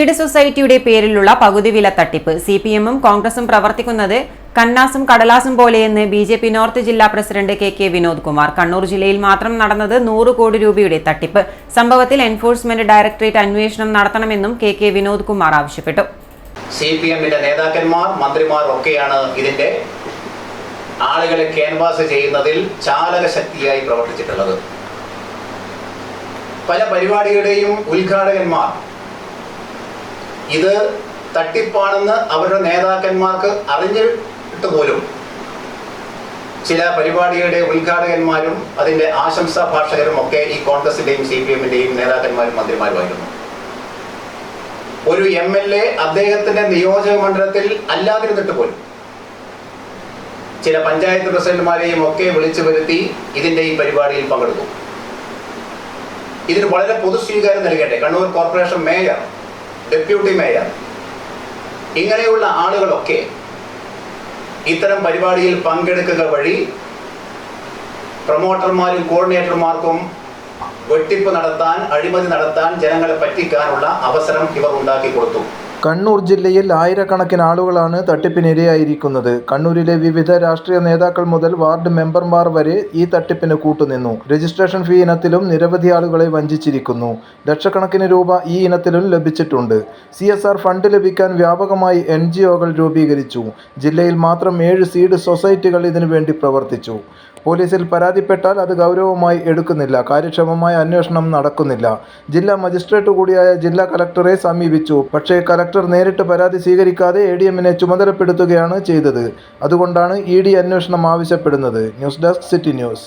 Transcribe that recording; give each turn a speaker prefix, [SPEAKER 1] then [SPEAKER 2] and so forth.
[SPEAKER 1] Seed സൊസൈറ്റിയുടെ പേരിലുള്ള പകുതി വില തട്ടിപ്പ്. സിപിഎമ്മും കോൺഗ്രസും പ്രവർത്തിക്കുന്നത് കന്നാസും കടലാസും പോലെയെന്ന് ബിജെപി നോർത്ത് ജില്ലാ പ്രസിഡന്റ് കെ വിനോദ് കുമാർ. കണ്ണൂർ ജില്ലയിൽ മാത്രം നടന്നത് 100 കോടി രൂപയുടെ തട്ടിപ്പ്. സംഭവത്തിൽ എൻഫോഴ്സ്മെന്റ് ഡയറക്ടറേറ്റ് അന്വേഷണം നടത്തണമെന്നും കെ വിനോദ് കുമാർ ആവശ്യപ്പെട്ടു.
[SPEAKER 2] സിപിഎമ്മിന്റെ നേതാക്കന്മാർ, മന്ത്രിമാർ ഒക്കെയാണ് ഇതിന്റെ ആളുകളെ ക്യാൻവാസ് ചെയ്യുന്നതിൽ ചാലക ശക്തിയായി പ്രവർത്തിച്ചിട്ടുള്ളത്. പല പരിപാടികളുടെയും ഉദ്ഘാടകന്മാർ ഇത് തട്ടിപ്പാണെന്ന് അവരുടെ നേതാക്കന്മാർക്ക് അറിഞ്ഞിട്ട് പോലും ചില പരിപാടികളുടെ ഉദ്ഘാടകന്മാരും അതിന്റെ ആശംസാ ഭാഷകരും ഒക്കെ ഈ കോൺഗ്രസിന്റെയും സിപിഎമ്മിന്റെയും നേതാക്കന്മാരും മന്ത്രിമാരുമായിരുന്നു. ഒരു MLA അദ്ദേഹത്തിന്റെ നിയോജക മണ്ഡലത്തിൽ അല്ലാതിരുന്നിട്ട് പോലും ചില പഞ്ചായത്ത് പ്രസിഡന്റുമാരെയും ഒക്കെ വിളിച്ചു വരുത്തി ഇതിന്റെ ഈ പരിപാടിയിൽ പങ്കെടുത്തു. ഇതിന് വളരെ പൊതു സ്വീകാര്യം നൽകട്ടെ. Kannur corporation mayor, deputy mayor, ഇങ്ങനെയുള്ള ആളുകളൊക്കെ ഇത്തരം പരിപാടിയിൽ പങ്കെടുക്കുക വഴി പ്രൊമോട്ടർമാരും കോർഡിനേറ്റർമാർക്കും വെട്ടിപ്പ് നടത്താൻ, അഴിമതി നടത്താൻ, ജനങ്ങളെ പറ്റിക്കാനുള്ള അവസരം ഇവർ ഉണ്ടാക്കി കൊടുത്തു.
[SPEAKER 3] കണ്ണൂർ ജില്ലയിൽ ആയിരക്കണക്കിന് ആളുകളാണ് തട്ടിപ്പിനിരയായിരിക്കുന്നത്. കണ്ണൂരിലെ വിവിധ രാഷ്ട്രീയ നേതാക്കൾ മുതൽ വാർഡ് മെമ്പർമാർ വരെ ഈ തട്ടിപ്പിന് കൂട്ടുനിന്നു. രജിസ്ട്രേഷൻ ഫീ ഇനത്തിലും നിരവധി ആളുകളെ വഞ്ചിച്ചിരിക്കുന്നു. ലക്ഷക്കണക്കിന് രൂപ ഈ ഇനത്തിലും ലഭിച്ചിട്ടുണ്ട്. CSR ഫണ്ട് ലഭിക്കാൻ വ്യാപകമായി NGOകൾ രൂപീകരിച്ചു. ജില്ലയിൽ മാത്രം 7 സീഡ് സൊസൈറ്റികൾ ഇതിനുവേണ്ടി പ്രവർത്തിച്ചു. പോലീസിൽ പരാതിപ്പെട്ടാൽ അത് ഗൗരവമായി എടുക്കുന്നില്ല. കാര്യക്ഷമമായ അന്വേഷണം നടക്കുന്നില്ല. ജില്ലാ മജിസ്ട്രേറ്റ് കൂടിയായ ജില്ലാ കലക്ടറെ സമീപിച്ചു. പക്ഷേ കലക്ടർ നേരിട്ട് പരാതി സ്വീകരിക്കാതെ ADMനെ ചുമതലപ്പെടുത്തുകയാണ് ചെയ്തത്. അതുകൊണ്ടാണ് ED അന്വേഷണം ആവശ്യപ്പെടുന്നത്. News desk, city news.